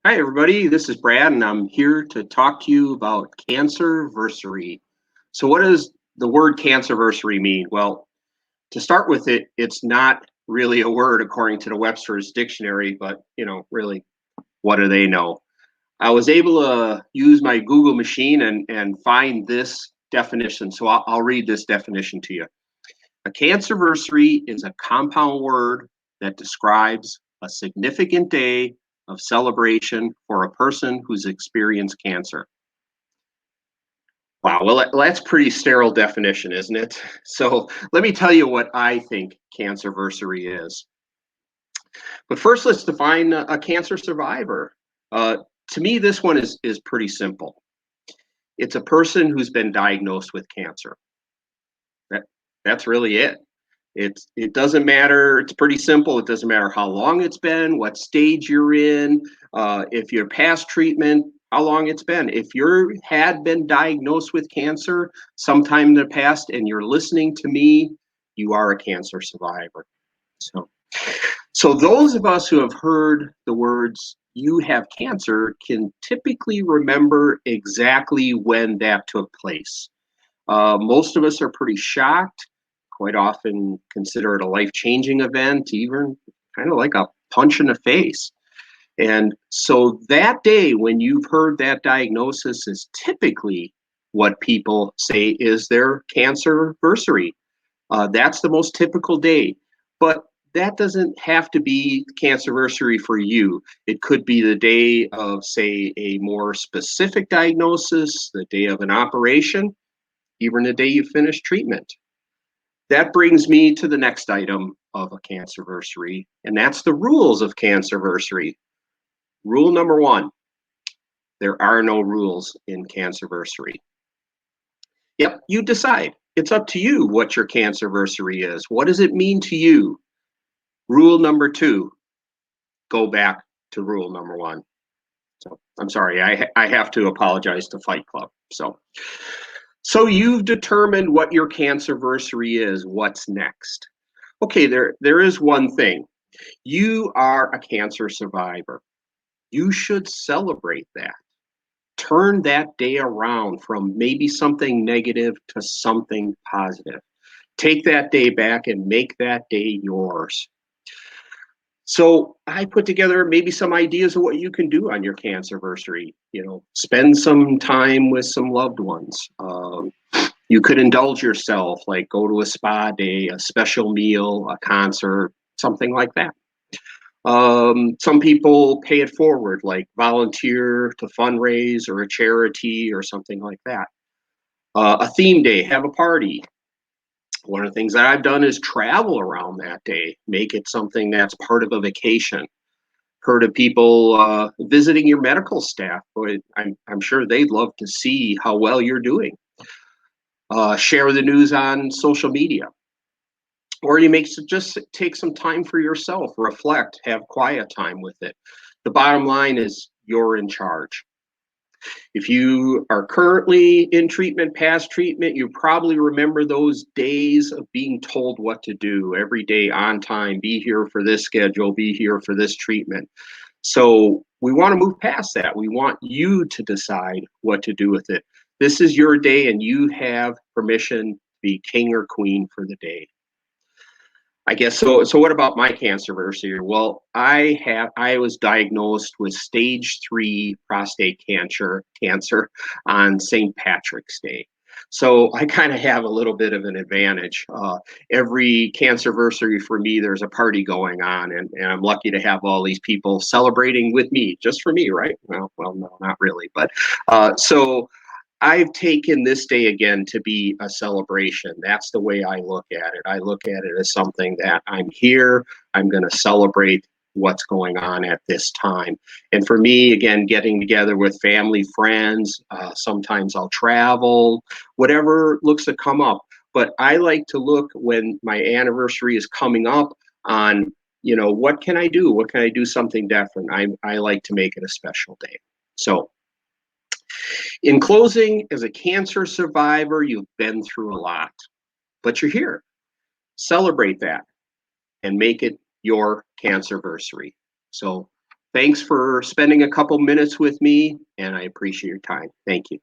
Hi, everybody. This is Brad, and I'm here to talk to you about cancerversary. So, what does the word cancerversary mean? Well, to start with, it's not really a word according to the Webster's dictionary, but really, what do they know? I was able to use my Google machine and find this definition. So, I'll read this definition to you. A cancerversary is a compound word that describes a significant day of celebration for a person who's experienced cancer. Wow, well, that's pretty sterile definition, isn't it? So let me tell you what I think cancerversary is. But first, let's define a cancer survivor. To me, this one is pretty simple. It's a person who's been diagnosed with cancer. That, that's really it. It doesn't matter. It's pretty simple. It doesn't matter how long it's been, what stage you're in, if you're past treatment, how long it's been. If you had been diagnosed with cancer sometime in the past and you're listening to me, you are a cancer survivor. So, so those of us who have heard the words "you have cancer" can typically remember exactly when that took place. Most of us are pretty shocked, quite often consider it a life-changing event, even kind of like a punch in the face. And so that day when you've heard that diagnosis is typically what people say is their cancerversary. That's the most typical day. But that doesn't have to be cancerversary for you. It could be the day of, say, a more specific diagnosis, the day of an operation, even the day you finish treatment. That brings me to the next item of a cancerversary, and that's the rules of cancerversary. Rule number one, there are no rules in cancerversary. Yep, you decide. It's up to you what your cancerversary is. What does it mean to you? Rule number two, go back to rule number one. So I'm sorry, I have to apologize to Fight Club. So you've determined what your cancerversary is. What's next? Okay, there is one thing. You are a cancer survivor. You should celebrate that. Turn that day around from maybe something negative to something positive. Take that day back and make that day yours. So I put together maybe some ideas of what you can do on your cancerversary. Spend some time with some loved ones. You could indulge yourself, like go to a spa day, a special meal, a concert, something like that. Some people pay it forward, like volunteer to fundraise or a charity or something like that. A theme day, have a party. One of the things that I've done is travel around that day, make it something that's part of a vacation. Heard of people visiting your medical staff. Boy, I'm sure they'd love to see how well you're doing. Share the news on social media. Or you just take some time for yourself, reflect, have quiet time with it. The bottom line is you're in charge. If you are currently in treatment, past treatment, you probably remember those days of being told what to do every day on time, be here for this schedule, be here for this treatment. So we want to move past that. We want you to decide what to do with it. This is your day and you have permission to be king or queen for the day. I guess so. So what about my cancerversary? Well, I was diagnosed with stage 3 prostate cancer on St. Patrick's Day. So I kind of have a little bit of an advantage. Every cancerversary for me, there's a party going on, and I'm lucky to have all these people celebrating with me, just for me, right? Well, no, not really, but so I've taken this day again to be a celebration. That's the way I look at it. I look at it as something that I'm here, I'm going to celebrate what's going on at this time. And for me, again, getting together with family, friends, sometimes I'll travel, whatever looks to come up. But I like to look when my anniversary is coming up on, what can I do? What can I do something different? I like to make it a special day. So in closing, as a cancer survivor, you've been through a lot, but you're here. Celebrate that and make it your cancerversary. So Thanks for spending a couple minutes with me, and I appreciate your time. Thank you.